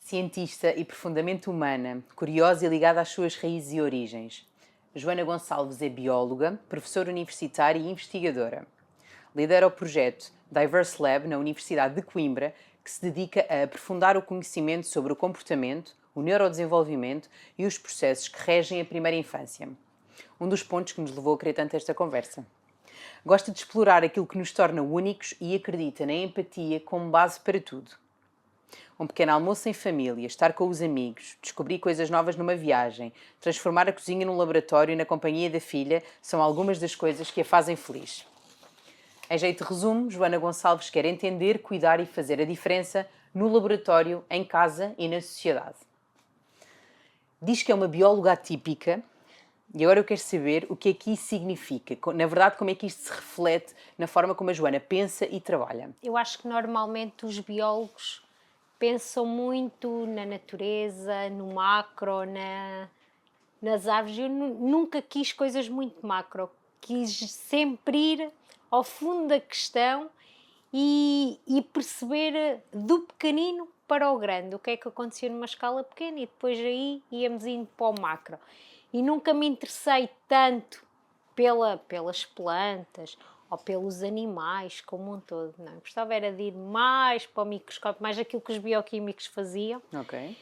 Cientista e profundamente humana, curiosa e ligada às suas raízes e origens. Joana Gonçalves é bióloga, professora universitária e investigadora. Lidera o projeto Diverse Lab na Universidade de Coimbra, que se dedica a aprofundar o conhecimento sobre o comportamento, o neurodesenvolvimento e os processos que regem a primeira infância. Um dos pontos que nos levou a querer tanto esta conversa. Gosta de explorar aquilo que nos torna únicos e acredita na empatia como base para tudo. Um pequeno almoço em família, estar com os amigos, descobrir coisas novas numa viagem, transformar a cozinha num laboratório na companhia da filha são algumas das coisas que a fazem feliz. Em jeito de resumo, Joana Gonçalves quer entender, cuidar e fazer a diferença no laboratório, em casa e na sociedade. Diz que é uma bióloga atípica e agora eu quero saber o que é que isso significa. Na verdade, como é que isto se reflete na forma como a Joana pensa e trabalha. Eu acho que normalmente os biólogos pensam muito na natureza, no macro, nas árvores. Eu nunca quis coisas muito macro. Quis sempre ir ao fundo da questão e perceber do pequenino para o grande. O que é que acontecia numa escala pequena e depois aí íamos indo para o macro. E nunca me interessei tanto pelas plantas ou pelos animais como um todo, não. Gostava era de ir mais para o microscópio, mais aquilo que os bioquímicos faziam. Ok.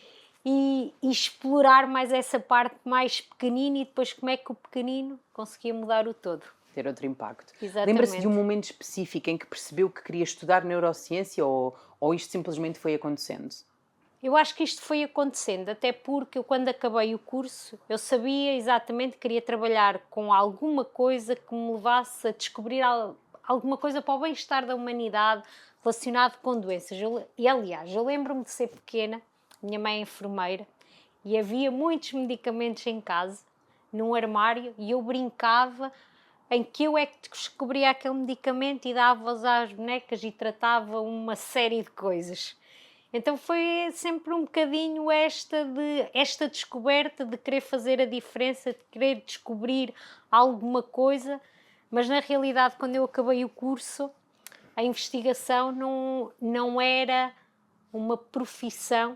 E explorar mais essa parte mais pequenina e depois como é que o pequenino conseguia mudar o todo. Ter outro impacto. Exatamente. Lembra-se de um momento específico em que percebeu que queria estudar neurociência ou isto simplesmente foi acontecendo? Eu acho que isto foi acontecendo, até porque eu, quando acabei o curso, eu sabia exatamente que queria trabalhar com alguma coisa que me levasse a descobrir alguma coisa para o bem-estar da humanidade relacionado com doenças. E, aliás, eu lembro-me de ser pequena, minha mãe é enfermeira, e havia muitos medicamentos em casa, num armário, e eu brincava em que eu é que descobria aquele medicamento e dava-os às bonecas e tratava uma série de coisas. Então foi sempre um bocadinho esta descoberta de querer fazer a diferença, de querer descobrir alguma coisa, mas na realidade quando eu acabei o curso, a investigação não era uma profissão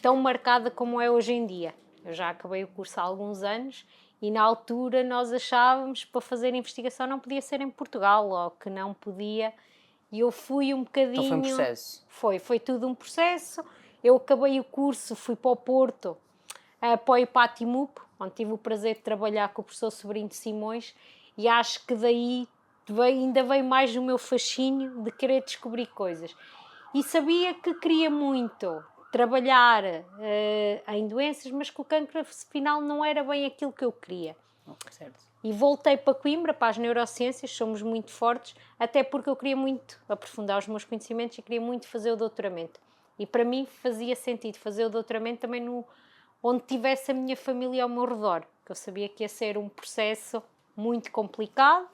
tão marcada como é hoje em dia. Eu já acabei o curso há alguns anos e na altura nós achávamos que para fazer investigação não podia ser em Portugal ou que não podia... E eu fui um bocadinho... Então foi um processo? Foi tudo um processo. Eu acabei o curso, fui para o Porto, para o IPATIMUP, onde tive o prazer de trabalhar com o professor Sobrinho de Simões, e acho que daí ainda veio mais o meu fascínio de querer descobrir coisas. E sabia que queria muito trabalhar em doenças, mas que o cancro afinal não era bem aquilo que eu queria. Certo. E voltei para Coimbra, para as neurociências, somos muito fortes, até porque eu queria muito aprofundar os meus conhecimentos e queria muito fazer o doutoramento. E para mim fazia sentido fazer o doutoramento também onde tivesse a minha família ao meu redor, que eu sabia que ia ser um processo muito complicado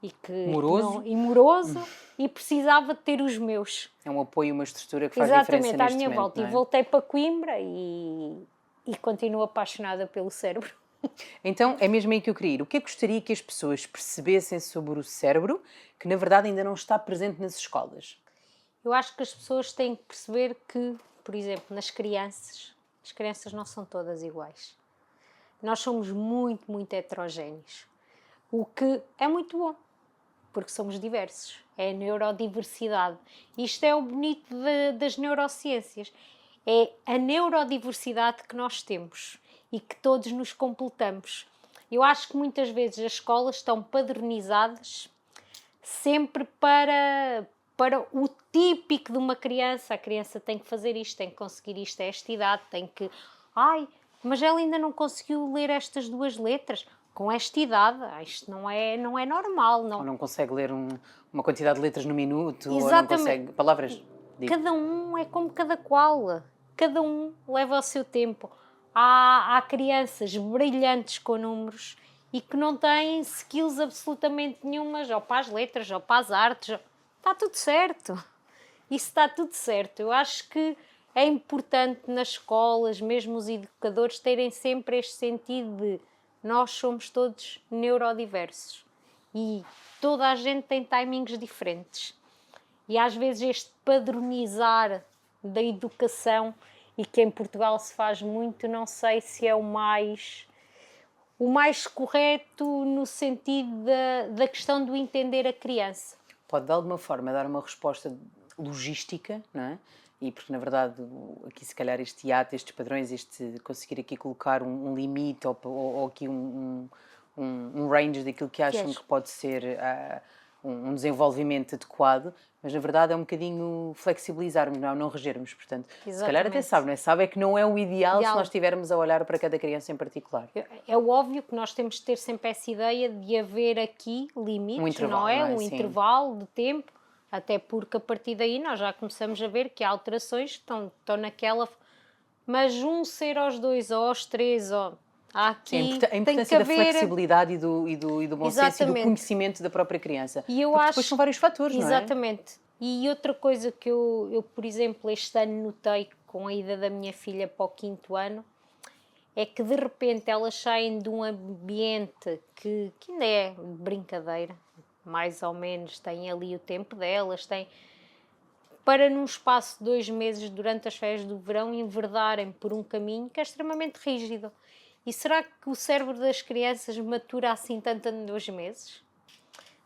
e moroso e precisava de ter os meus. É um apoio, uma estrutura que faz diferença neste momento. Exatamente, à minha volta. Não é? E voltei para Coimbra e continuo apaixonada pelo cérebro. Então, é mesmo aí que eu queria ir. O que é que gostaria que as pessoas percebessem sobre o cérebro, que na verdade ainda não está presente nas escolas? Eu acho que as pessoas têm que perceber que, por exemplo, as crianças não são todas iguais. Nós somos muito, muito heterogéneos. O que é muito bom, porque somos diversos. É a neurodiversidade. Isto é o bonito das neurociências. É a neurodiversidade que nós temos e que todos nos completamos. Eu acho que muitas vezes as escolas estão padronizadas sempre para o típico de uma criança. A criança tem que fazer isto, tem que conseguir isto a esta idade, tem que... mas ela ainda não conseguiu ler estas duas letras. Com esta idade, isto não é normal. Não. Ou não consegue ler uma quantidade de letras no minuto, Exatamente. Ou não consegue... Palavras... Cada um é como cada qual. Cada um leva o seu tempo. Há crianças brilhantes com números e que não têm skills absolutamente nenhumas, ou para as letras, ou para as artes. Está tudo certo. Isso está tudo certo. Eu acho que é importante nas escolas, mesmo os educadores, terem sempre este sentido de nós somos todos neurodiversos. e toda a gente tem timings diferentes. E às vezes este padronizar da educação, e que em Portugal se faz muito, não sei se é o mais correto no sentido da questão do entender a criança. Pode de alguma forma dar uma resposta logística, não é? E porque na verdade aqui se calhar este hiato, estes padrões, conseguir aqui colocar um limite ou aqui um range daquilo que acham que pode ser um desenvolvimento adequado, mas na verdade é um bocadinho flexibilizarmos, não regermos, portanto, se calhar até sabe, não é? Sabe é que não é o ideal se nós estivermos a olhar para cada criança em particular. É óbvio que nós temos de ter sempre essa ideia de haver aqui limites, não é? Um intervalo de tempo, até porque a partir daí nós já começamos a ver que há alterações que estão naquela... Mas ser aos 2 ou aos 3, há aqui, a importância da flexibilidade e do bom senso e do conhecimento da própria criança. E porque depois são vários fatores, não é? Exatamente. E outra coisa que eu, por exemplo, este ano notei com a ida da minha filha para o 5º ano, é que de repente elas saem de um ambiente que ainda é brincadeira, mais ou menos, têm ali o tempo delas, para num espaço de 2 meses, durante as férias do verão, enverdarem por um caminho que é extremamente rígido. E será que o cérebro das crianças matura assim tanto em 2 meses?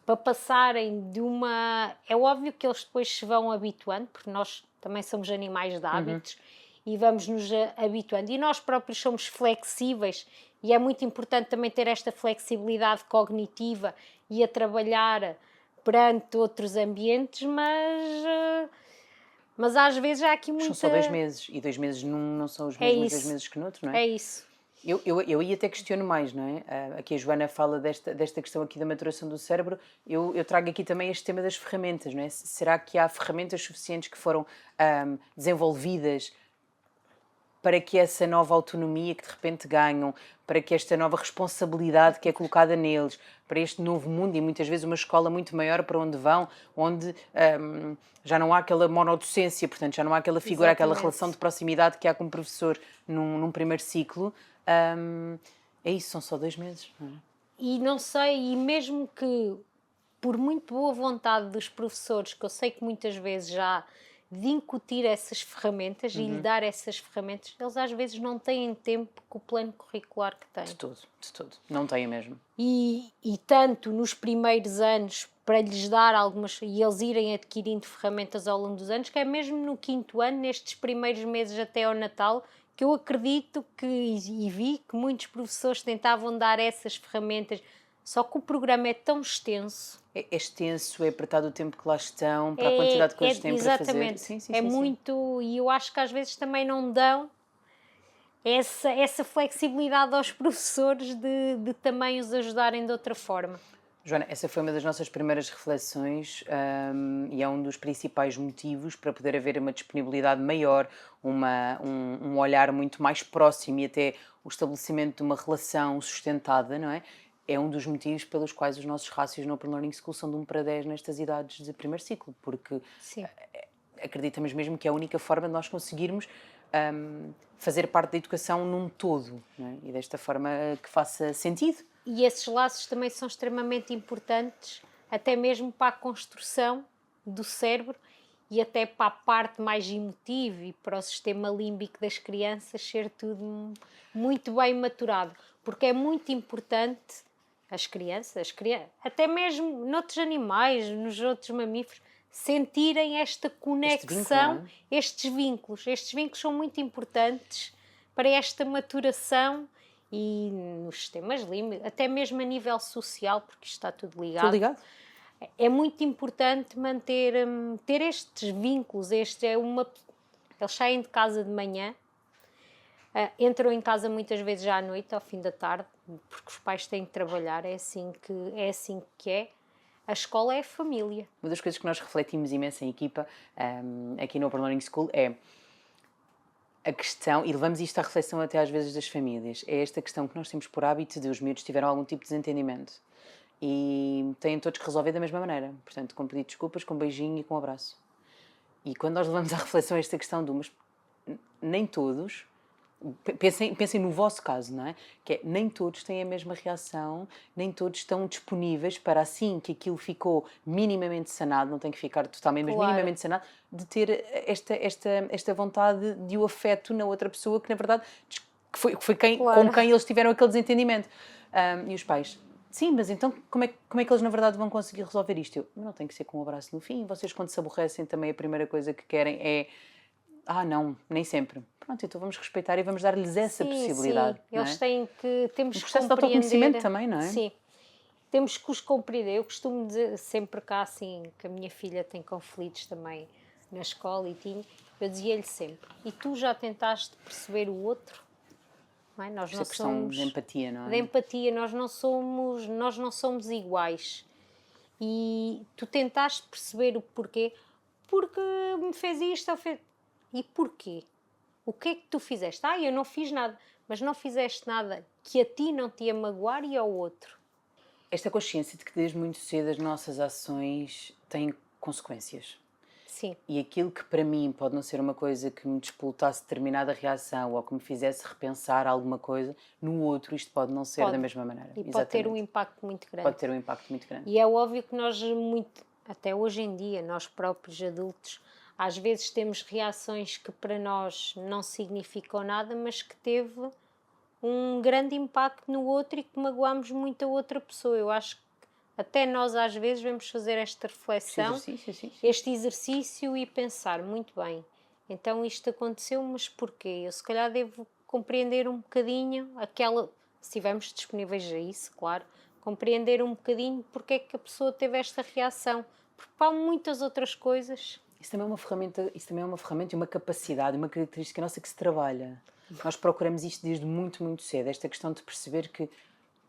Para passarem de uma... É óbvio que eles depois se vão habituando, porque nós também somos animais de hábitos, e vamos nos habituando. E nós próprios somos flexíveis, e é muito importante também ter esta flexibilidade cognitiva e a trabalhar perante outros ambientes, mas às vezes há aqui muita... São só 2 meses, e 2 meses não são os mesmos 2 meses que noutro, não é? É isso. Eu aí até questiono mais, não é? Aqui a Joana fala desta questão aqui da maturação do cérebro, eu trago aqui também este tema das ferramentas, não é? Será que há ferramentas suficientes que foram desenvolvidas para que essa nova autonomia que de repente ganham, para que esta nova responsabilidade que é colocada neles, para este novo mundo e muitas vezes uma escola muito maior para onde vão, onde já não há aquela monodocência, portanto já não há aquela figura, aquela relação de proximidade que há com o professor num primeiro ciclo, é isso, são só 2 meses. Não é? E não sei, e mesmo que por muito boa vontade dos professores, que eu sei que muitas vezes já de incutir essas ferramentas e lhe dar essas ferramentas, eles às vezes não têm tempo com o plano curricular que têm. De todo. Não têm mesmo. E tanto nos primeiros anos, para lhes dar algumas... E eles irem adquirindo ferramentas ao longo dos anos, que é mesmo no 5º ano, nestes primeiros meses até ao Natal, que eu acredito e vi que muitos professores tentavam dar essas ferramentas, só que o programa é tão extenso. É extenso, é apertado o tempo que lá estão, para a quantidade de coisas que têm para fazer. Exatamente. Sim, muito... E eu acho que às vezes também não dão essa flexibilidade aos professores de também os ajudarem de outra forma. Joana, essa foi uma das nossas primeiras reflexões e é um dos principais motivos para poder haver uma disponibilidade maior, um olhar muito mais próximo e até o estabelecimento de uma relação sustentada, não é? É um dos motivos pelos quais os nossos rácios no Open Learning School são de 1 para 10 nestas idades de primeiro ciclo, porque acreditamos mesmo que é a única forma de nós conseguirmos fazer parte da educação num todo, não é? E desta forma que faça sentido. E esses laços também são extremamente importantes, até mesmo para a construção do cérebro e até para a parte mais emotiva e para o sistema límbico das crianças ser tudo muito bem maturado, porque é muito importante as crianças, até mesmo noutros animais, nos outros mamíferos, sentirem esta conexão, estes vínculos. Estes vínculos são muito importantes para esta maturação e nos sistemas límbicos, até mesmo a nível social, porque isto está tudo ligado. Tudo ligado. É muito importante ter estes vínculos. Eles saem de casa de manhã, entram em casa muitas vezes já à noite, ao fim da tarde, porque os pais têm de trabalhar, é assim que é. A escola é a família. Uma das coisas que nós refletimos imenso em equipa, aqui no Open Learning School, é a questão, e levamos isto à reflexão até às vezes das famílias, é esta questão que nós temos por hábito de os miúdos tiveram algum tipo de desentendimento e têm todos que resolver da mesma maneira, portanto, com pedir desculpas, com beijinho e com um abraço. E quando nós levamos à reflexão esta questão mas nem todos Pensem no vosso caso, não é? Que é, nem todos têm a mesma reação, nem todos estão disponíveis para, assim que aquilo ficou minimamente sanado, não tem que ficar totalmente, mas Claro. minimamente sanado, de ter esta vontade de o afeto na outra pessoa, que na verdade que foi Claro. com quem eles tiveram aquele desentendimento. E os pais, sim, mas então como é que eles na verdade vão conseguir resolver isto? Não tem que ser com um abraço no fim, vocês quando se aborrecem também a primeira coisa que querem é não, nem sempre. Pronto, então vamos respeitar e vamos dar-lhes essa possibilidade. Sim, Não eles é? têm que, temos Um que processo de autoconhecimento compreender. também, não é? Sim, temos que os compreender. Eu costumo dizer sempre cá, assim, que a minha filha tem conflitos também na escola e tinha, eu dizia-lhe sempre, e tu já tentaste perceber o outro? Não é? Nós Esta não questão somos... de empatia, não é? De empatia, nós não somos iguais. E tu tentaste perceber o porquê, porque me fez isto ou fez... E porquê? O que é que tu fizeste? Eu não fiz nada. Mas não fizeste nada que a ti não te ia magoar e ao outro. Esta consciência de que desde muito cedo as nossas ações têm consequências. Sim. E aquilo que para mim pode não ser uma coisa que me despoletasse determinada reação ou que me fizesse repensar alguma coisa, no outro isto pode não ser da mesma maneira. E pode ter um impacto muito grande. Pode ter um impacto muito grande. E é óbvio que nós, até hoje em dia, nós próprios adultos, às vezes temos reações que para nós não significam nada, mas que teve um grande impacto no outro e que magoamos muito a outra pessoa. Eu acho que até nós às vezes devemos fazer esta reflexão, este exercício e pensar, muito bem, então isto aconteceu, mas porquê? Eu se calhar devo compreender um bocadinho se estivermos disponíveis a isso, claro, compreender um bocadinho porque é que a pessoa teve esta reação, porque há muitas outras coisas. Isso também é uma ferramenta e uma capacidade, uma característica nossa que se trabalha. Nós procuramos isto desde muito, muito cedo. Esta questão de perceber que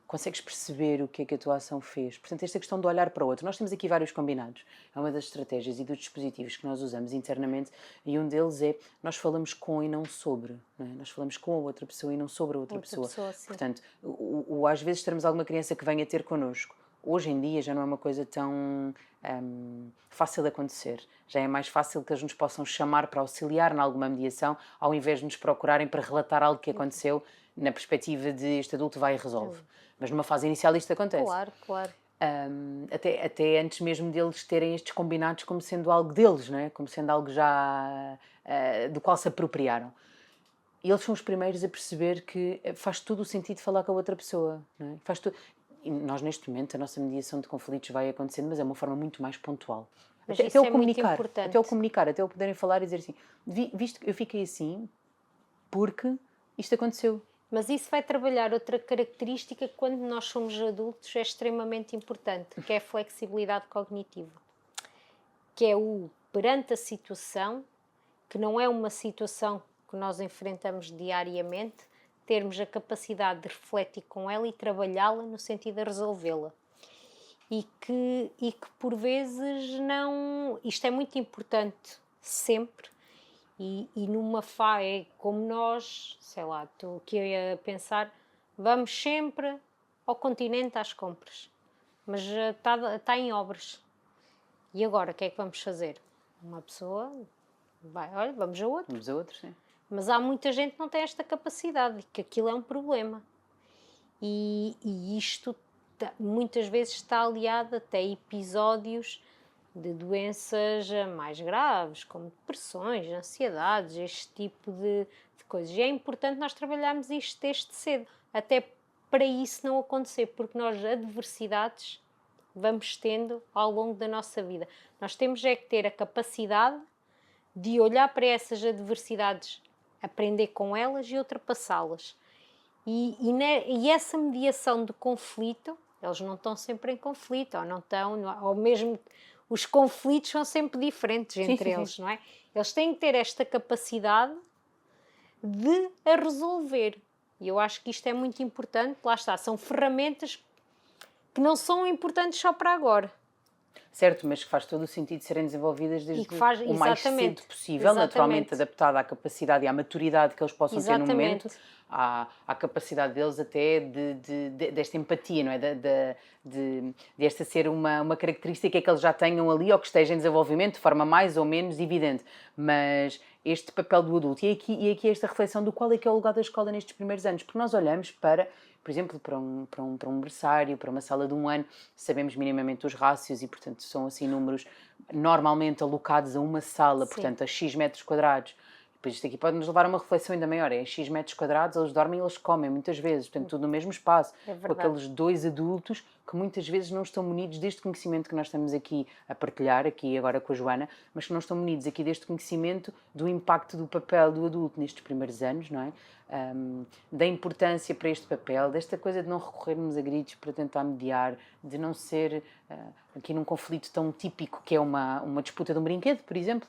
consegues perceber o que é que a tua ação fez. Portanto, esta questão de olhar para o outro. Nós temos aqui vários combinados. É uma das estratégias e dos dispositivos que nós usamos internamente e um deles é nós falamos com e não sobre. Não é? Nós falamos com a outra pessoa e não sobre a outra pessoa. Portanto, às vezes teremos alguma criança que venha ter connosco. Hoje em dia já não é uma coisa tão fácil de acontecer. Já é mais fácil que eles nos possam chamar para auxiliar em alguma mediação, ao invés de nos procurarem para relatar algo que aconteceu na perspectiva de este adulto vai e resolve. Mas numa fase inicial isto acontece. Claro. Até antes mesmo deles terem estes combinados como sendo algo deles, não é? Como sendo algo já do qual se apropriaram. E eles são os primeiros a perceber que faz todo o sentido falar com a outra pessoa, não é? Faz tudo. E nós, neste momento, a nossa mediação de conflitos vai acontecendo, mas é uma forma muito mais pontual. Até o comunicar, até o poderem falar e dizer assim, visto que eu fiquei assim, porque isto aconteceu. Mas isso vai trabalhar outra característica que quando nós somos adultos é extremamente importante, que é a flexibilidade cognitiva. Que é perante a situação, que não é uma situação que nós enfrentamos diariamente, termos a capacidade de refletir com ela e trabalhá-la no sentido de resolvê-la. E que por vezes não... Isto é muito importante sempre. E numa fase como nós, sei lá, estou aqui a pensar, vamos sempre ao continente às compras. Mas está em obras. E agora, o que é que vamos fazer? Uma pessoa vai, olha, vamos a outro. Vamos a outro, sim. Mas há muita gente que não tem esta capacidade, que aquilo é um problema. E isto muitas vezes está aliado até a episódios de doenças mais graves, como depressões, ansiedades, este tipo de coisas. E é importante nós trabalharmos isto desde cedo, até para isso não acontecer, porque nós adversidades vamos tendo ao longo da nossa vida. Nós temos é que ter a capacidade de olhar para essas adversidades, aprender com elas e ultrapassá-las. E essa mediação de conflito, eles não estão sempre em conflito, ou mesmo os conflitos são sempre diferentes entre eles, não é? Eles têm que ter esta capacidade de a resolver. E eu acho que isto é muito importante, lá está, são ferramentas que não são importantes só para agora. certo, mas que faz todo o sentido serem desenvolvidas desde o mais cedo possível, exatamente. naturalmente adaptada à capacidade e à maturidade que eles possam ter no momento, à capacidade deles até desta empatia, não é? De esta ser uma característica que eles já tenham ali ou que esteja em desenvolvimento de forma mais ou menos evidente, mas este papel do adulto, e aqui esta reflexão do qual é que é o lugar da escola nestes primeiros anos, porque nós olhamos para, por exemplo, para um berçário, para uma sala de um ano, sabemos minimamente os rácios e, portanto, são assim números normalmente alocados a uma sala, Sim. Portanto, a X metros quadrados. Depois isto aqui pode nos levar a uma reflexão ainda maior, é X metros quadrados, eles dormem e eles comem muitas vezes, portanto tudo no mesmo espaço, com aqueles dois adultos que muitas vezes não estão munidos deste conhecimento que nós estamos aqui a partilhar, aqui agora com a Joana, mas que não estão munidos aqui deste conhecimento do impacto do papel do adulto nestes primeiros anos, não é? Da importância para este papel, desta coisa de não recorrermos a gritos para tentar mediar, de não ser aqui num conflito tão típico que é uma disputa de um brinquedo, por exemplo,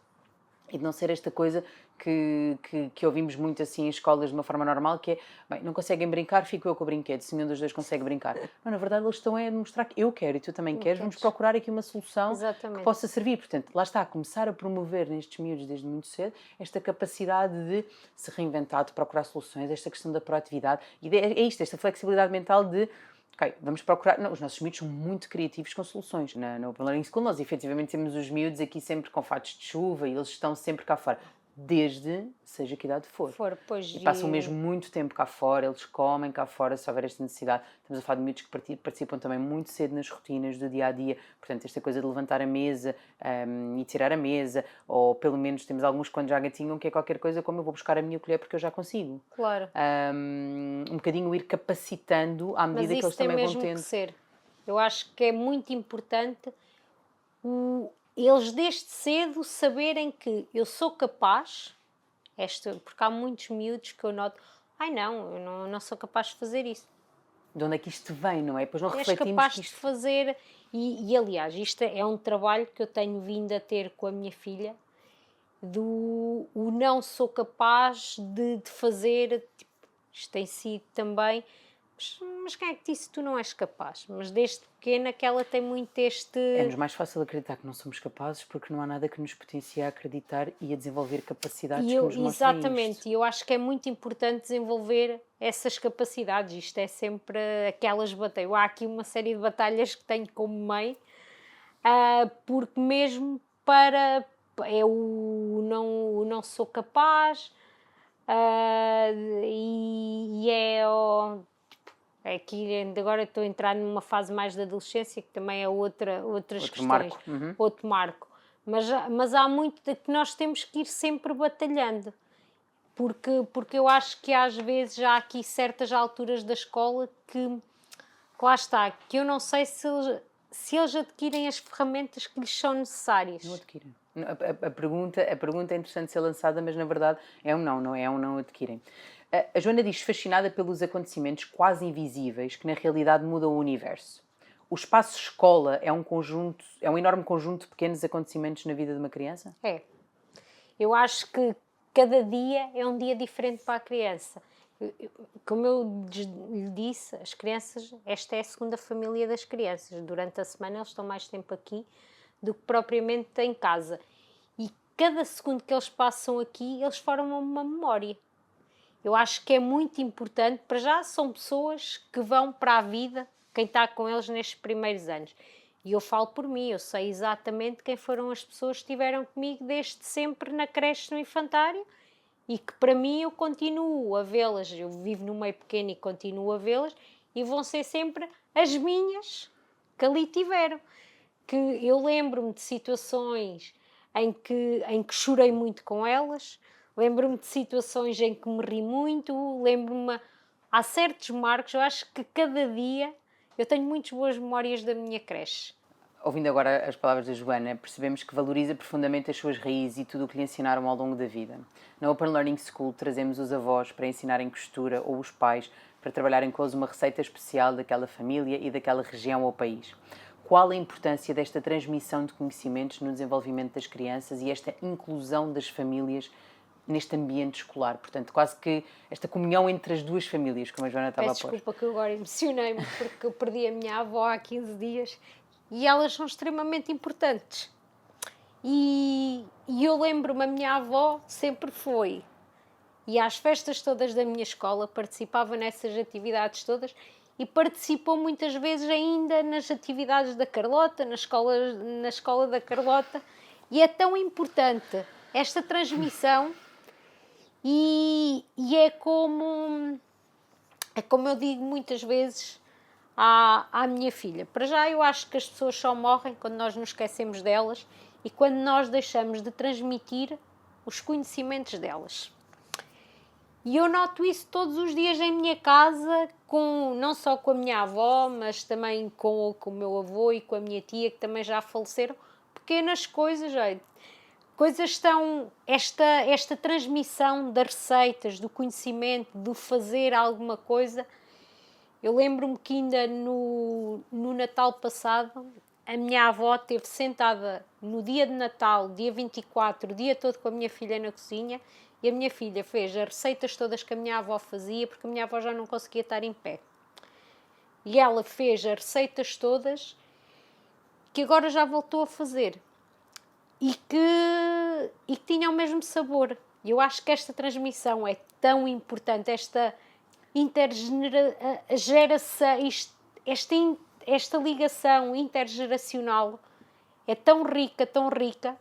e de não ser esta coisa que ouvimos muito assim em escolas de uma forma normal, que é, bem, não conseguem brincar, fico eu com o brinquedo, se nenhum dos dois consegue brincar. Não, na verdade eles estão a mostrar que eu quero e tu também queres, vamos procurar aqui uma solução que possa servir. Portanto, lá está, começar a promover nestes miúdos desde muito cedo esta capacidade de se reinventar, de procurar soluções, esta questão da proatividade, e é isto, esta flexibilidade mental de ok, vamos procurar. Não, os nossos miúdos são muito criativos com soluções. Na Open Learning School, nós efetivamente temos os miúdos aqui sempre com fatos de chuva e eles estão sempre cá fora. Desde, seja que idade for. E passam mesmo muito tempo cá fora, eles comem cá fora se houver esta necessidade. Estamos a falar de miúdos que participam também muito cedo nas rotinas do dia-a-dia. Portanto, esta coisa de levantar a mesa e tirar a mesa, ou pelo menos temos alguns quando já gatinham, que é qualquer coisa como eu vou buscar a minha colher porque eu já consigo. Claro. Um bocadinho ir capacitando à medida que eles também vão tendo. Mas isso tem mesmo que ser. Eu acho que é muito importante eles desde cedo saberem que eu sou capaz, porque há muitos miúdos que eu noto, eu não sou capaz de fazer isso. De onde é que isto vem, não é? Depois não refletimos capaz que isto... de fazer, e aliás, isto é um trabalho que eu tenho vindo a ter com a minha filha, o não sou capaz de fazer, tipo, isto tem sido também... Mas quem é que disse que tu não és capaz? Mas desde pequena que ela tem muito este... É-nos mais fácil acreditar que não somos capazes porque não há nada que nos potencie a acreditar e a desenvolver capacidades que nos mostrem exatamente, e eu acho que é muito importante desenvolver essas capacidades. Isto é sempre aquelas batalhas. Há aqui uma série de batalhas que tenho como mãe, porque mesmo para... o não sou capaz, aqui agora estou a entrar numa fase mais da adolescência, que também é outras questões, outro marco. Mas há muito que nós temos que ir sempre batalhando, porque eu acho que às vezes há aqui certas alturas da escola que lá está, que eu não sei se eles adquirem as ferramentas que lhes são necessárias. Não adquirem. A pergunta é interessante ser lançada, mas na verdade é um não adquirem. A Joana diz fascinada pelos acontecimentos quase invisíveis que na realidade mudam o universo. O espaço escola é um enorme conjunto de pequenos acontecimentos na vida de uma criança? É. Eu acho que cada dia é um dia diferente para a criança. Como eu lhe disse, as crianças, esta é a segunda família das crianças. Durante a semana eles estão mais tempo aqui do que propriamente em casa. E cada segundo que eles passam aqui, eles formam uma memória. Eu acho que é muito importante, para já são pessoas que vão para a vida, quem está com eles nestes primeiros anos. E eu falo por mim, eu sei exatamente quem foram as pessoas que estiveram comigo desde sempre na creche, no infantário, e que para mim eu continuo a vê-las, eu vivo num meio pequeno e continuo a vê-las, e vão ser sempre as minhas que ali tiveram. Que eu lembro-me de situações em que chorei muito com elas, lembro-me de situações em que me ri muito, lembro-me... Há certos marcos, eu acho que cada dia eu tenho muitas boas memórias da minha creche. Ouvindo agora as palavras da Joana, percebemos que valoriza profundamente as suas raízes e tudo o que lhe ensinaram ao longo da vida. Na Open Learning School trazemos os avós para ensinarem costura ou os pais para trabalharem com eles uma receita especial daquela família e daquela região ou país. Qual a importância desta transmissão de conhecimentos no desenvolvimento das crianças e esta inclusão das famílias neste ambiente escolar? Portanto, quase que esta comunhão entre as duas famílias, como a Joana estava a pôr. Desculpa que eu agora emocionei-me, porque eu perdi a minha avó há 15 dias e elas são extremamente importantes. E eu lembro-me, a minha avó sempre foi, e às festas todas da minha escola, participava nessas atividades todas e participou muitas vezes ainda nas atividades da Carlota, na escola da Carlota, e é tão importante esta transmissão e é como eu digo muitas vezes à minha filha. Para já eu acho que as pessoas só morrem quando nós nos esquecemos delas e quando nós deixamos de transmitir os conhecimentos delas. E eu noto isso todos os dias em minha casa, não só com a minha avó, mas também com o meu avô e com a minha tia, que também já faleceram. Pequenas coisas, coisas tão... Esta transmissão das receitas, do conhecimento, do fazer alguma coisa. Eu lembro-me que ainda no Natal passado, a minha avó esteve sentada no dia de Natal, dia 24, o dia todo com a minha filha na cozinha, e a minha filha fez as receitas todas que a minha avó fazia, porque a minha avó já não conseguia estar em pé. E ela fez as receitas todas, que agora já voltou a fazer, e que tinham o mesmo sabor. E eu acho que esta transmissão é tão importante, esta esta ligação intergeracional é tão rica, tão rica.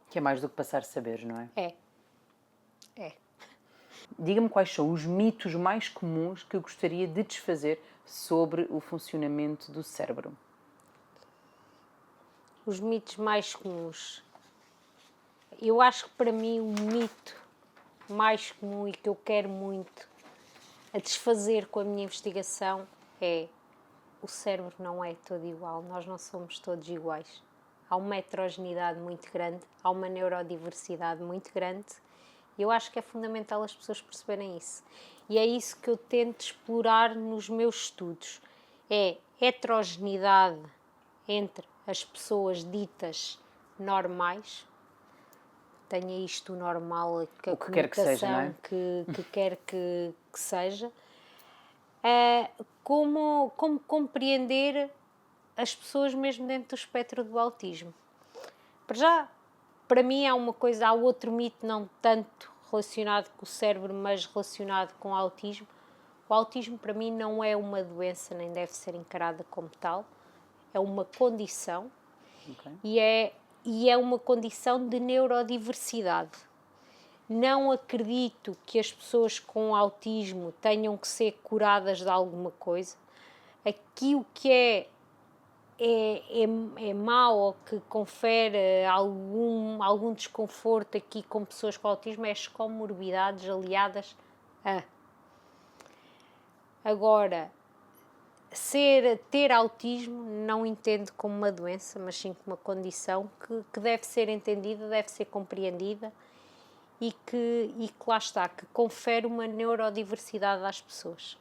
Que é mais do que passar saberes, não é? É. Diga-me quais são os mitos mais comuns que eu gostaria de desfazer sobre o funcionamento do cérebro. Os mitos mais comuns. Eu acho que para mim o mito mais comum e que eu quero muito a desfazer com a minha investigação é: o cérebro não é todo igual, nós não somos todos iguais. Há uma heterogeneidade muito grande, há uma neurodiversidade muito grande. E eu acho que é fundamental as pessoas perceberem isso. E é isso que eu tento explorar nos meus estudos. É heterogeneidade entre as pessoas ditas normais. Tenha isto normal, o que quer que seja, não é? que quer que seja. Como compreender as pessoas mesmo dentro do espectro do autismo. Para mim há outro mito não tanto relacionado com o cérebro, mas relacionado com o autismo. O autismo para mim não é uma doença, nem deve ser encarada como tal. É uma condição. Okay. E é uma condição de neurodiversidade. Não acredito que as pessoas com autismo tenham que ser curadas de alguma coisa. Aquilo que é mau ou que confere algum desconforto aqui com pessoas com autismo é as comorbidades aliadas a. Agora, ter autismo não entendo como uma doença, mas sim como uma condição que deve ser entendida, deve ser compreendida e que lá está, que confere uma neurodiversidade às pessoas.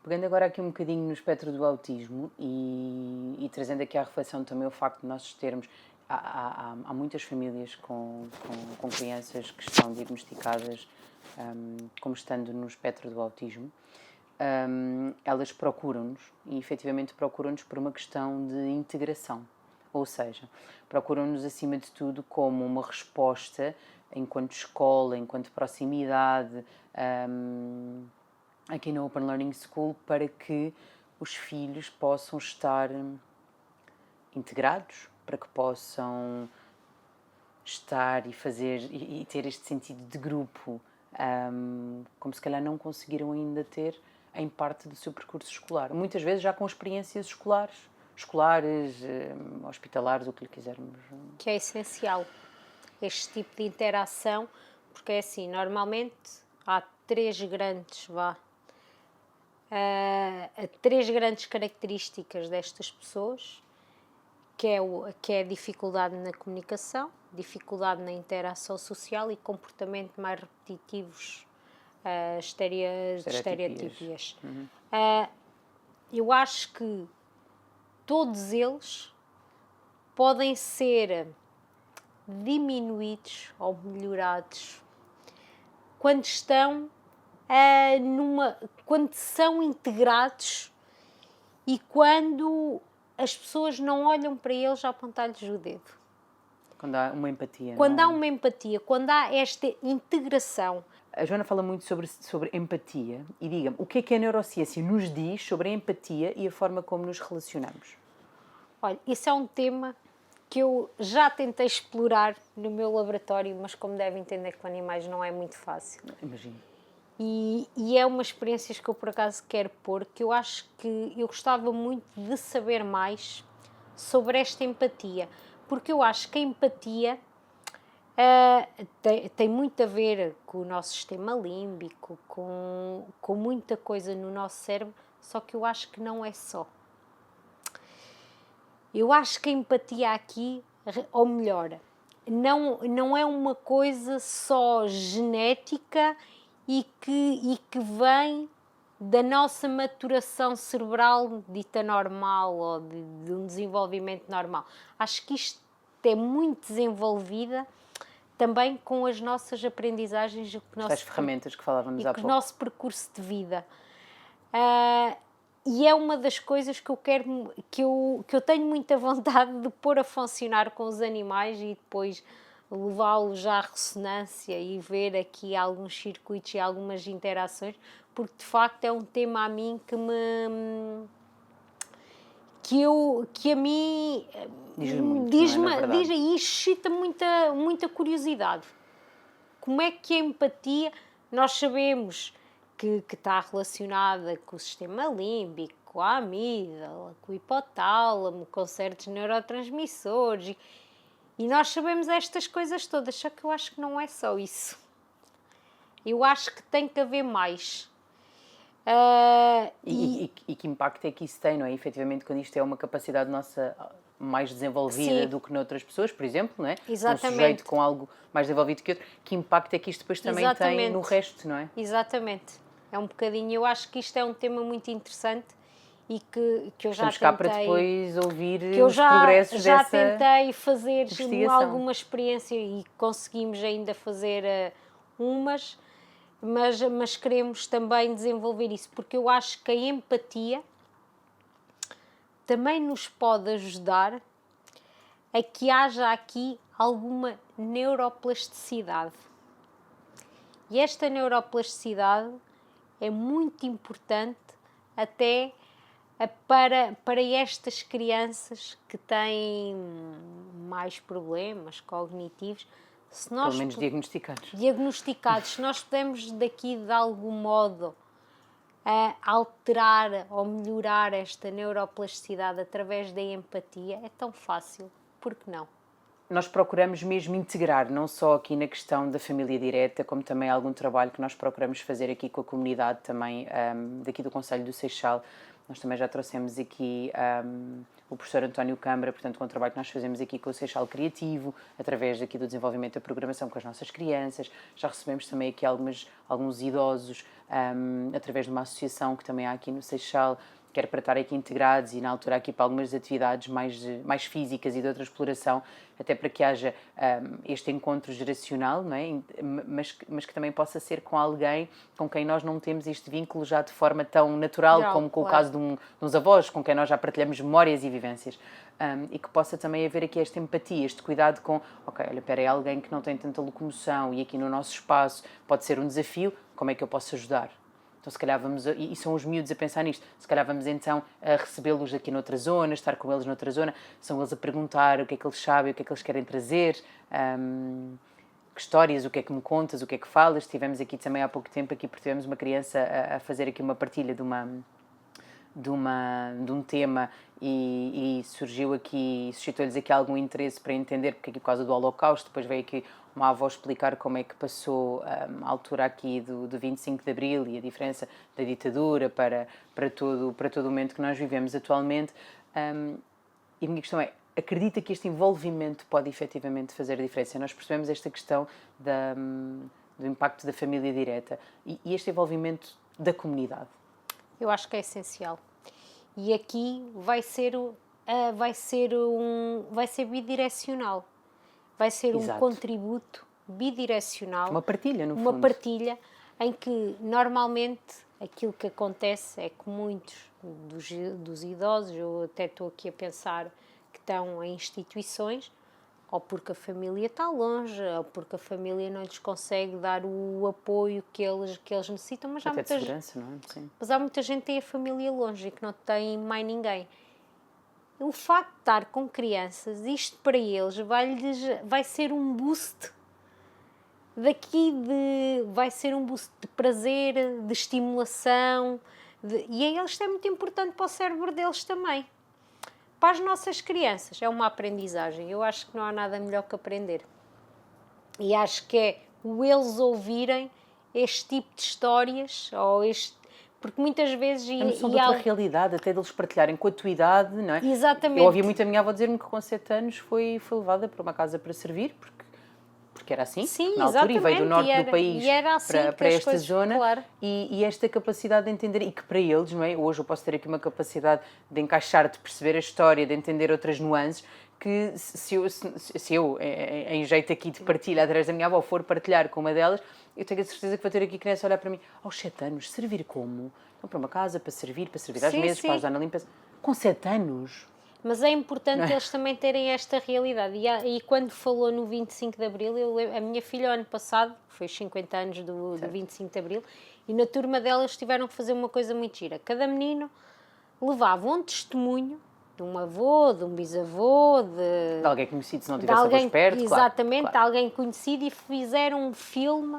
Pegando agora aqui um bocadinho no espectro do autismo e trazendo aqui à reflexão também o facto de nós termos... Há muitas famílias com crianças que estão diagnosticadas como estando no espectro do autismo. Elas procuram-nos e efetivamente procuram-nos por uma questão de integração, ou seja, procuram-nos acima de tudo como uma resposta enquanto escola, enquanto proximidade, aqui na Open Learning School, para que os filhos possam estar integrados, para que possam estar e fazer e ter este sentido de grupo, como se calhar não conseguiram ainda ter em parte do seu percurso escolar. Muitas vezes já com experiências escolares, hospitalares, o que lhe quisermos. Que é essencial este tipo de interação, porque é assim, normalmente há três grandes características destas pessoas, que é a dificuldade na comunicação, dificuldade na interação social e comportamento mais repetitivos, estereotipias. Uhum. Eu acho que todos eles podem ser diminuídos ou melhorados quando quando são integrados e quando as pessoas não olham para eles a apontar-lhes o dedo. Quando há uma empatia. Quando não há uma empatia, quando há esta integração. A Joana fala muito sobre empatia e diga-me, o que é a neurociência nos diz sobre a empatia e a forma como nos relacionamos? Olha, isso é um tema que eu já tentei explorar no meu laboratório, mas como devem entender com animais não é muito fácil. Imagino. E é uma experiência que eu por acaso quero pôr, que eu acho que eu gostava muito de saber mais sobre esta empatia, porque eu acho que a empatia tem muito a ver com o nosso sistema límbico, com muita coisa no nosso cérebro, só que eu acho que não é só. Eu acho que a empatia aqui, ou melhor, não é uma coisa só genética e que vem da nossa maturação cerebral dita normal ou de um desenvolvimento normal. Acho que isto é muito desenvolvida também com as nossas aprendizagens e As ferramentas que falávamos há pouco. o nosso percurso de vida. E é uma das coisas que eu quero, que eu tenho muita vontade de pôr a funcionar com os animais e depois levá-los à ressonância e ver aqui alguns circuitos e algumas interações, porque de facto é um tema a mim que a mim diz-me e excita muita curiosidade. Como é que a empatia, nós sabemos que está relacionada com o sistema límbico, com a amígdala, com o hipotálamo, com certos neurotransmissores, e nós sabemos estas coisas todas, só que eu acho que não é só isso. Eu acho que tem que haver mais. E que impacto é que isso tem, não é? Efetivamente, quando isto é uma capacidade nossa mais desenvolvida do que noutras pessoas, por exemplo, não é? Exatamente. Um sujeito com algo mais desenvolvido que outro, que impacto é que isto depois também tem no resto, não é? Exatamente. É um bocadinho, eu acho que isto é um tema muito interessante e que eu já Estamos cá para depois ouvir os progressos já dessa tentei fazer alguma experiência e conseguimos ainda fazer umas, mas queremos também desenvolver isso, porque eu acho que a empatia também nos pode ajudar a que haja aqui alguma neuroplasticidade. E esta neuroplasticidade é muito importante até para estas crianças que têm mais problemas cognitivos. Se nós, pelo menos diagnosticados, se nós podemos daqui de algum modo alterar ou melhorar esta neuroplasticidade através da empatia, é tão fácil, por que não? Nós procuramos mesmo integrar, não só aqui na questão da família direta, como também algum trabalho que nós procuramos fazer aqui com a comunidade também daqui do Conselho do Seixal. Nós também já trouxemos aqui o professor António Câmara, portanto, com o trabalho que nós fazemos aqui com o Seixal Criativo, através aqui do desenvolvimento da programação com as nossas crianças. Já recebemos também aqui alguns idosos, através de uma associação que também há aqui no Seixal, quer para estar aqui integrados e na altura aqui para algumas atividades mais físicas e de outra exploração, até para que haja este encontro geracional, não é? mas que também possa ser com alguém com quem nós não temos este vínculo já de forma tão natural como com o caso de uns avós, com quem nós já partilhamos memórias e vivências. E que possa também haver aqui esta empatia, este cuidado com, ok, olha, espera, é alguém que não tem tanta locomoção e aqui no nosso espaço pode ser um desafio, como é que eu posso ajudar? Então, se calhar e são os miúdos a pensar nisto, se calhar vamos então a recebê-los aqui noutra zona, estar com eles noutra zona, são eles a perguntar o que é que eles sabem, o que é que eles querem trazer, que histórias, o que é que me contas, o que é que falas. Estivemos aqui também há pouco tempo, porque tivemos uma criança a fazer aqui uma partilha de um tema e surgiu aqui, suscitou-lhes aqui algum interesse para entender, porque aqui por causa do Holocausto, depois veio aqui uma avó explicar como é que passou a altura aqui do 25 de Abril e a diferença da ditadura para todo o momento que nós vivemos atualmente. E a minha questão é, acredita que este envolvimento pode efetivamente fazer a diferença? Nós percebemos esta questão do impacto da família direta e este envolvimento da comunidade. Eu acho que é essencial. E aqui vai ser bidirecional. Vai ser um contributo bidirecional. Uma partilha, Uma partilha em que, normalmente, aquilo que acontece é que muitos dos idosos, eu até estou aqui a pensar que estão em instituições, ou porque a família está longe, ou porque a família não lhes consegue dar o apoio que eles necessitam, mas Até de segurança, não é? Sim. há muita gente que tem a família longe e que não tem mais ninguém. O facto de estar com crianças, isto para eles vai ser um boost vai ser um boost de prazer, de estimulação, e a eles isto é muito importante para o cérebro deles também. Para as nossas crianças é uma aprendizagem, eu acho que não há nada melhor que aprender. E acho que é eles ouvirem este tipo de histórias, porque muitas vezes... A noção da tua realidade, até deles partilharem com a tua idade, não é? Exatamente. Eu ouvia muito a minha avó dizer-me que com 7 anos foi levada para uma casa para servir, porque era assim, sim, na altura, exatamente. E veio do norte do país assim para esta zona, claro. e esta capacidade de entender, e que para eles, não é? Hoje eu posso ter aqui uma capacidade de encaixar, de perceber a história, de entender outras nuances, que se eu em jeito aqui de partilha através da minha avó, for partilhar com uma delas, eu tenho a certeza que vou ter aqui criança a olhar para mim, aos 7 anos, servir como? Então, para uma casa, para servir às mesas, para ajudar na limpeza. Com 7 anos... Mas é importante eles também terem esta realidade. E quando falou no 25 de Abril, a minha filha, ano passado, foi os 50 anos do 25 de Abril, e na turma delas tiveram que fazer uma coisa muito gira. Cada menino levava um testemunho de um avô, de um bisavô, de alguém conhecido, se não tivesse avós perto. Exatamente, claro. Alguém conhecido, e fizeram um filme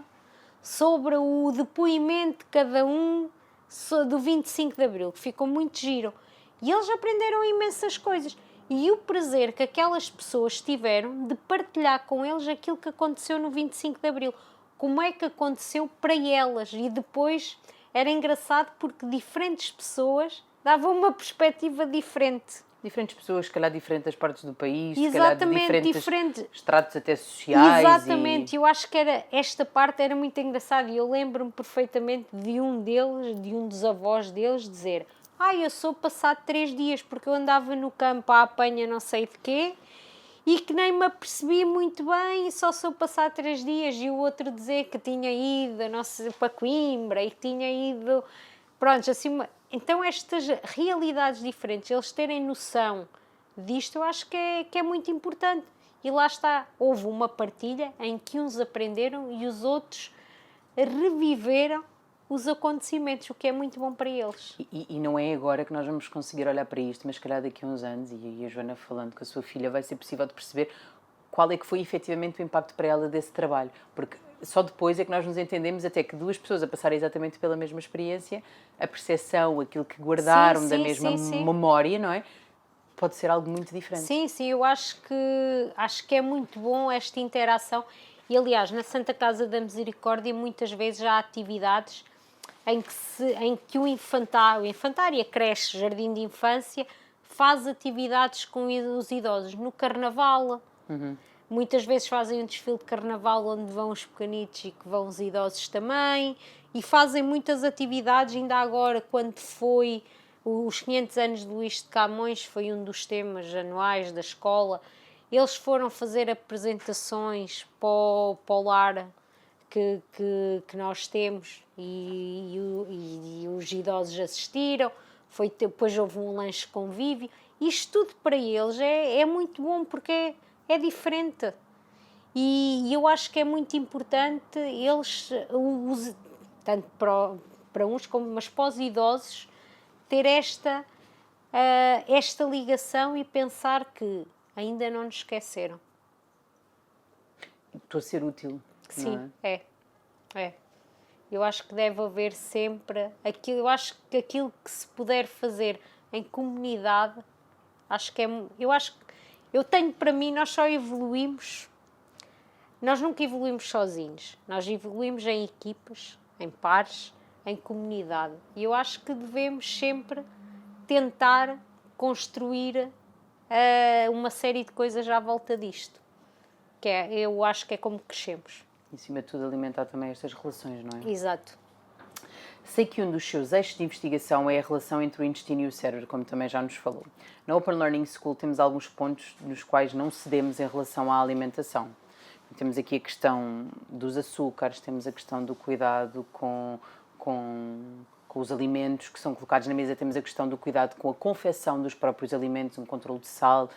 sobre o depoimento de cada um do 25 de Abril, que ficou muito giro. E eles aprenderam imensas coisas. E o prazer que aquelas pessoas tiveram de partilhar com eles aquilo que aconteceu no 25 de Abril. Como é que aconteceu para elas. E depois era engraçado porque diferentes pessoas davam uma perspectiva diferente. Diferentes pessoas, se calhar diferentes das partes do país, Exatamente, se calhar diferentes estratos até sociais. Exatamente, eu acho que esta parte era muito engraçada. E eu lembro-me perfeitamente de um dos avós deles dizer... eu sou passado 3 dias porque eu andava no campo à apanha não sei de quê e que nem me apercebi muito bem e só sou passado 3 dias. E o outro dizer que tinha ido para Coimbra e que tinha ido... Pronto, assim... Então estas realidades diferentes, eles terem noção disto, eu acho que é muito importante. E lá está, houve uma partilha em que uns aprenderam e os outros reviveram os acontecimentos, o que é muito bom para eles. E não é agora que nós vamos conseguir olhar para isto, mas se calhar daqui a uns anos, e aí a Joana falando com a sua filha, vai ser possível de perceber qual é que foi efetivamente o impacto para ela desse trabalho. Porque só depois é que nós nos entendemos até que duas pessoas a passarem exatamente pela mesma experiência, a percepção, aquilo que guardaram da mesma memória, não é? Pode ser algo muito diferente. Sim, eu acho que é muito bom esta interação. E, aliás, na Santa Casa da Misericórdia, muitas vezes há atividades em que o infantário, a creche, jardim de infância, faz atividades com os idosos. No Carnaval, muitas vezes fazem um desfile de Carnaval onde vão os pequenitos e que vão os idosos também. E fazem muitas atividades, ainda agora, quando foi os 500 anos de Luís de Camões, foi um dos temas anuais da escola. Eles foram fazer apresentações para o lar que nós temos e os idosos assistiram. Depois houve um lanche convívio. Isto tudo para eles é muito bom porque é diferente. E eu acho que é muito importante eles, tanto para uns mas para os idosos, ter esta ligação e pensar que ainda não nos esqueceram. Estou a ser útil. Sim, é. Eu acho que deve haver sempre aquilo. Eu acho que aquilo que se puder fazer em comunidade, eu tenho para mim, nós só evoluímos, nós nunca evoluímos sozinhos, nós evoluímos em equipas, em pares, em comunidade. E eu acho que devemos sempre tentar construir uma série de coisas à volta disto. Eu acho que é como crescemos. Em cima de tudo, alimentar também estas relações, não é? Exato. Sei que um dos seus eixos de investigação é a relação entre o intestino e o cérebro, como também já nos falou. Na Open Learning School temos alguns pontos nos quais não cedemos em relação à alimentação. Temos aqui a questão dos açúcares, temos a questão do cuidado com com os alimentos que são colocados na mesa. Temos a questão do cuidado com a confecção dos próprios alimentos, um controle de sal,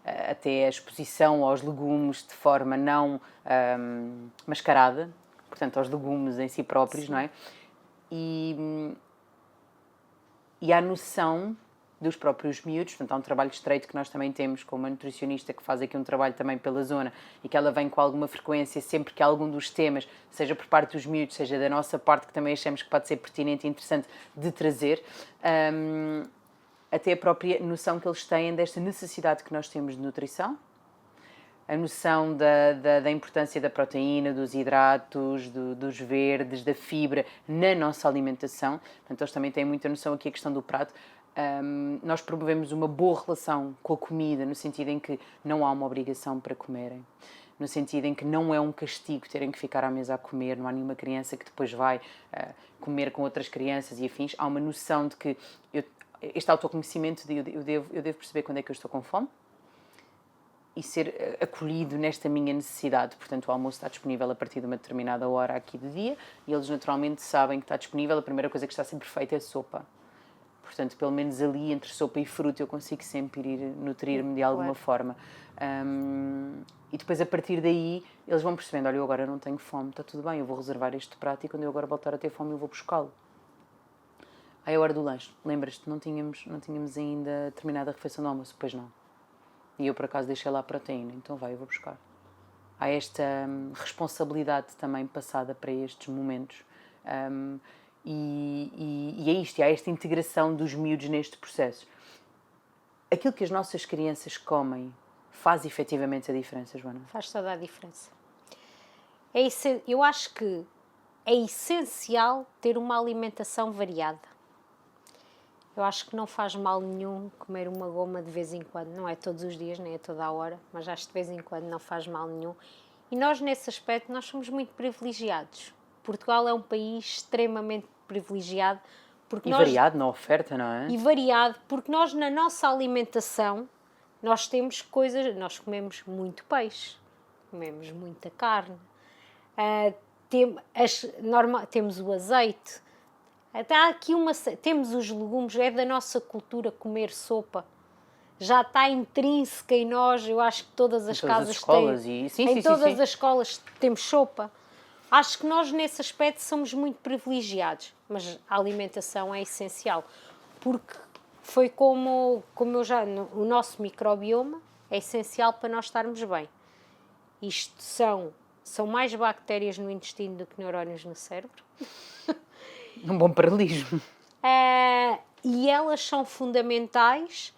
até a exposição aos legumes de forma não mascarada, portanto aos legumes em si próprios, não é? E há noção dos próprios miúdos, portanto há um trabalho estreito que nós também temos com uma nutricionista que faz aqui um trabalho também pela zona e que ela vem com alguma frequência sempre que algum dos temas, seja por parte dos miúdos, seja da nossa parte, que também achamos que pode ser pertinente e interessante de trazer, até a própria noção que eles têm desta necessidade que nós temos de nutrição, a noção da importância da proteína, dos hidratos, dos verdes, da fibra na nossa alimentação. Portanto, eles também têm muita noção aqui a questão do prato. Nós promovemos uma boa relação com a comida, no sentido em que não há uma obrigação para comerem, no sentido em que não é um castigo terem que ficar à mesa a comer, não há nenhuma criança que depois vai comer com outras crianças e afins. Há uma noção de que este autoconhecimento de eu devo perceber quando é que eu estou com fome e ser acolhido nesta minha necessidade. Portanto, o almoço está disponível a partir de uma determinada hora aqui do dia e eles naturalmente sabem que está disponível. A primeira coisa que está sempre feita é sopa. Portanto, pelo menos ali, entre sopa e fruta, eu consigo sempre ir nutrir-me de alguma forma. E depois, a partir daí, eles vão percebendo, olha, eu agora não tenho fome, está tudo bem, eu vou reservar este prato e quando eu agora voltar a ter fome, eu vou buscá-lo. Aí é a hora do lanche. Lembras-te, não tínhamos ainda terminado a refeição do almoço? Pois não. E eu, por acaso, deixei lá a proteína, então vai, eu vou buscar. Há esta responsabilidade também passada para estes momentos. E é isto, há esta integração dos miúdos neste processo. Aquilo que as nossas crianças comem faz efetivamente a diferença, Joana? Faz toda a diferença. Eu acho que é essencial ter uma alimentação variada. Eu acho que não faz mal nenhum comer uma goma de vez em quando. Não é todos os dias, nem é toda a hora, mas acho que de vez em quando não faz mal nenhum. E nós, nesse aspecto, nós somos muito privilegiados. Portugal é um país extremamente privilegiado. E variado na oferta, não é? E variado, porque nós, na nossa alimentação, nós temos coisas... Nós comemos muito peixe, comemos muita carne, temos o azeite, até há aqui temos os legumes, é da nossa cultura comer sopa. Já está intrínseca em nós, eu acho que todas as casas têm. Em todas as escolas temos sopa. Acho que nós, nesse aspecto, somos muito privilegiados, mas a alimentação é essencial, porque foi como o nosso microbioma é essencial para nós estarmos bem. Isto são mais bactérias no intestino do que neurónios no cérebro. Um bom paralelismo. E elas são fundamentais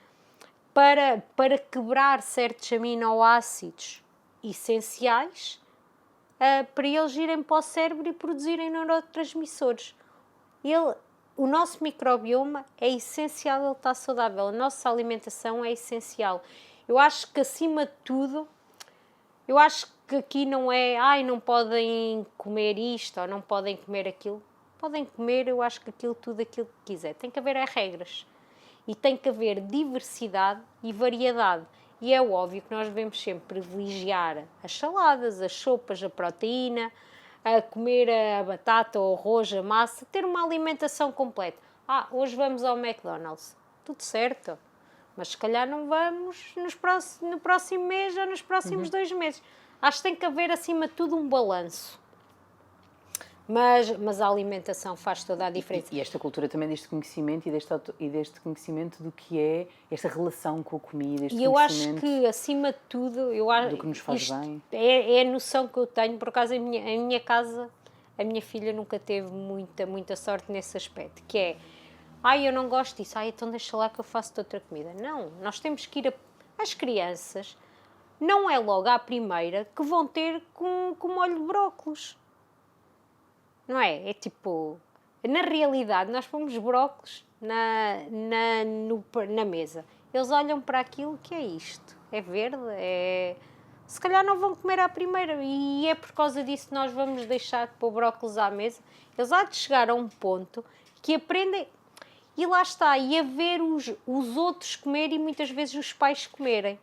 para quebrar certos aminoácidos essenciais, para eles irem para o cérebro e produzirem neurotransmissores. O nosso microbioma é essencial, ele está saudável. A nossa alimentação é essencial. Eu acho que, acima de tudo, eu acho que aqui não é, não podem comer isto ou não podem comer aquilo. Podem comer, eu acho que tudo aquilo que quiser. Tem que haver regras. E tem que haver diversidade e variedade. E é óbvio que nós devemos sempre privilegiar as saladas, as sopas, a proteína, a comer a batata, o arroz, a massa, ter uma alimentação completa. Hoje vamos ao McDonald's. Tudo certo. Mas se calhar não vamos no próximo mês ou nos próximos 2 meses. Acho que tem que haver, acima de tudo, um balanço. Mas a alimentação faz toda a diferença. E esta cultura também deste conhecimento e deste conhecimento do que é esta relação com a comida, este eu acho que, acima de tudo, do que nos faz bem. É a noção que eu tenho. Por acaso, em minha casa, a minha filha nunca teve muita sorte nesse aspecto, que é, eu não gosto disso, então deixa lá que eu faço outra comida. Não, nós temos que ir às crianças, não é logo à primeira que vão ter com molho de brócolos. Não é? É tipo, na realidade, nós pomos brócolos na mesa. Eles olham para aquilo que é isto. É verde, se calhar não vão comer à primeira. E é por causa disso que nós vamos deixar de pôr brócolos à mesa. Eles há de chegar a um ponto que aprendem... E lá está, e a ver os outros comerem e muitas vezes os pais comerem.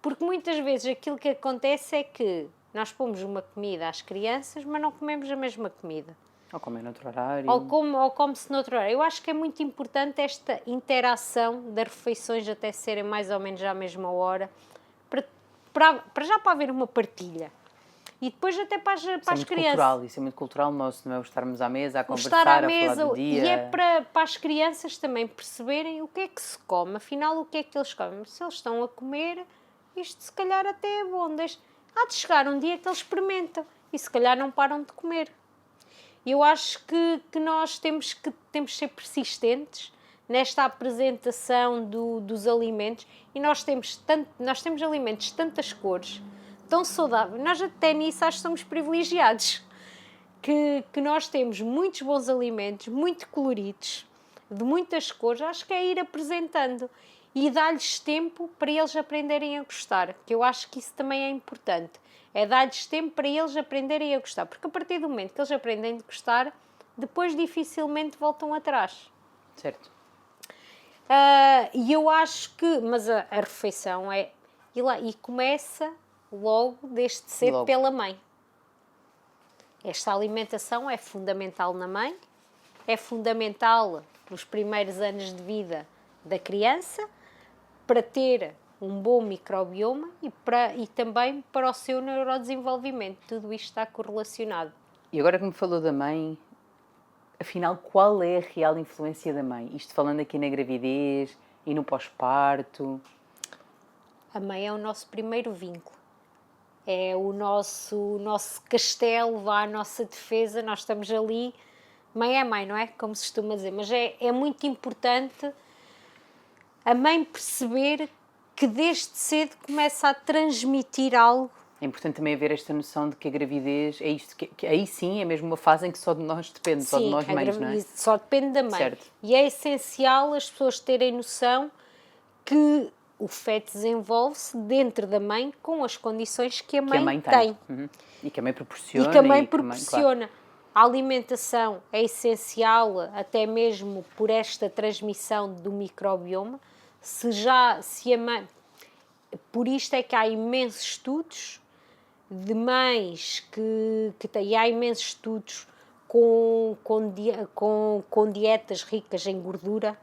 Porque muitas vezes aquilo que acontece é que nós pomos uma comida às crianças, mas não comemos a mesma comida. Ou comem noutro horário. Ou come-se noutro horário. Eu acho que é muito importante esta interação das refeições até serem mais ou menos à mesma hora, para haver uma partilha. E depois até para as crianças. Cultural, isso é muito cultural nosso, não é? O estarmos à mesa, a conversar, Estar à a mesa, falar do dia. e é para as crianças também perceberem o que é que se come, afinal o que é que eles comem. Se eles estão a comer, isto se calhar até é bom. Há de chegar um dia que eles experimentam e se calhar não param de comer. Eu acho que nós temos de ser persistentes nesta apresentação dos alimentos, e nós temos alimentos de tantas cores, tão saudáveis. Nós até nisso acho que somos privilegiados, que nós temos muitos bons alimentos, muito coloridos, de muitas cores. Acho que é ir apresentando e dar-lhes tempo para eles aprenderem a gostar, que eu acho que isso também é importante. É dar-lhes tempo para eles aprenderem a gostar, porque a partir do momento que eles aprendem a gostar, depois dificilmente voltam atrás. Certo. E eu acho que, mas a refeição é, e começa logo desde cedo pela mãe. Esta alimentação é fundamental na mãe, é fundamental nos primeiros anos de vida da criança, para ter um bom microbioma e também para o seu neurodesenvolvimento. Tudo isto está correlacionado. E agora que me falou da mãe, afinal, qual é a real influência da mãe? Isto falando aqui na gravidez e no pós-parto. A mãe é o nosso primeiro vínculo. É o nosso castelo, a nossa defesa. Nós estamos ali. Mãe é mãe, não é? Como se costuma dizer. Mas é muito importante a mãe perceber que desde cedo começa a transmitir algo. É importante também haver esta noção de que a gravidez é isto, que aí sim é mesmo uma fase em que só de nós depende, Sim, só de nós mães, não é? Só depende da mãe. Certo. E é essencial as pessoas terem noção que o feto desenvolve-se dentro da mãe com as condições que a mãe tem. Uhum. E que a mãe proporciona. E que a mãe proporciona. Claro. A alimentação é essencial, até mesmo por esta transmissão do microbioma. Por isto é que há imensos estudos de mães e há imensos estudos com dietas ricas em gordura,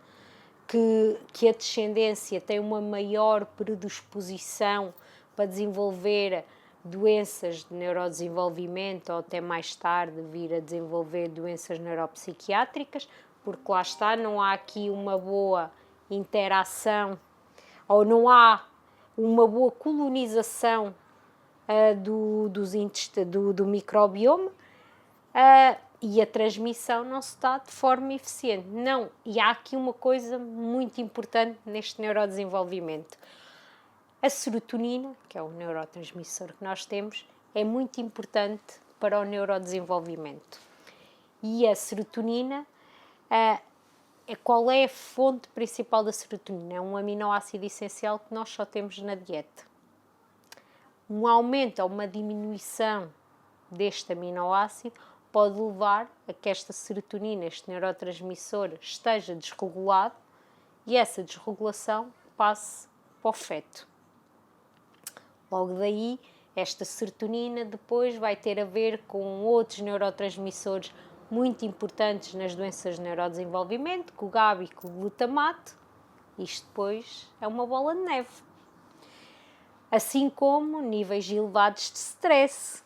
que a descendência tem uma maior predisposição para desenvolver doenças de neurodesenvolvimento ou até mais tarde vir a desenvolver doenças neuropsiquiátricas, porque lá está, não há aqui uma boa interação ou não há uma boa colonização do microbioma, e a transmissão não se dá de forma eficiente. Não, e há aqui uma coisa muito importante neste neurodesenvolvimento. A serotonina, que é o neurotransmissor que nós temos, é muito importante para o neurodesenvolvimento. E a serotonina, qual é a fonte principal da serotonina? É um aminoácido essencial que nós só temos na dieta. Um aumento ou uma diminuição deste aminoácido pode levar a que esta serotonina, este neurotransmissor, esteja desregulado e essa desregulação passe para o feto. Logo daí, esta serotonina depois vai ter a ver com outros neurotransmissores muito importantes nas doenças de neurodesenvolvimento, com o GABA e com o glutamato. Isto depois é uma bola de neve. Assim como níveis elevados de stress.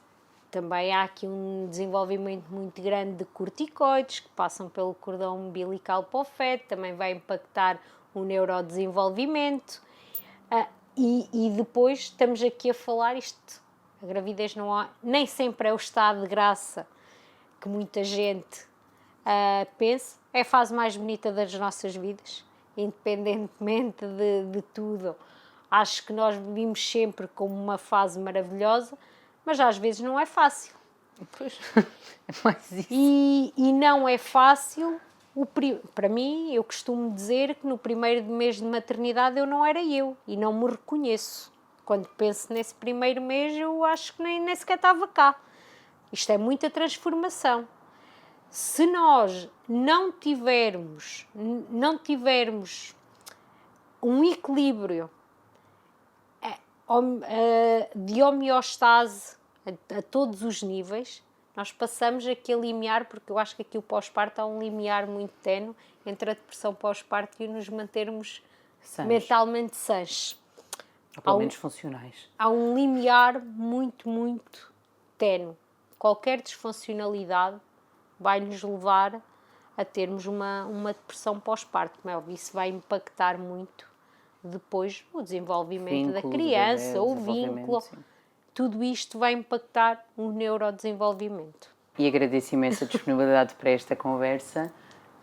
Também há aqui um desenvolvimento muito grande de corticoides que passam pelo cordão umbilical para o feto, também vai impactar o neurodesenvolvimento. E depois estamos aqui a falar isto. A gravidez nem sempre é o estado de graça que muita gente pensa. É a fase mais bonita das nossas vidas, independentemente de tudo. Acho que nós vivemos sempre como uma fase maravilhosa, mas às vezes não é fácil. Pois, é mais isso. E não é fácil. Para mim, eu costumo dizer que no primeiro mês de maternidade eu não era eu e não me reconheço. Quando penso nesse primeiro mês, eu acho que nem sequer estava cá. Isto é muita transformação. Se nós não tivermos um equilíbrio de homeostase a todos os níveis, nós passamos aqui a limiar, porque eu acho que aqui o pós-parto há um limiar muito ténue entre a depressão pós-parto e nos mantermos mentalmente sãs. Ou pelo menos funcionais. Há um limiar muito, muito ténue. Qualquer disfuncionalidade vai nos levar a termos uma depressão pós-parto. Como é óbvio, isso vai impactar muito depois no desenvolvimento da criança, o vínculo. Sim. Tudo isto vai impactar o neurodesenvolvimento. E agradeço imenso a disponibilidade para esta conversa.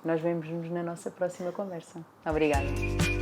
Nós vemos-nos na nossa próxima conversa. Obrigada.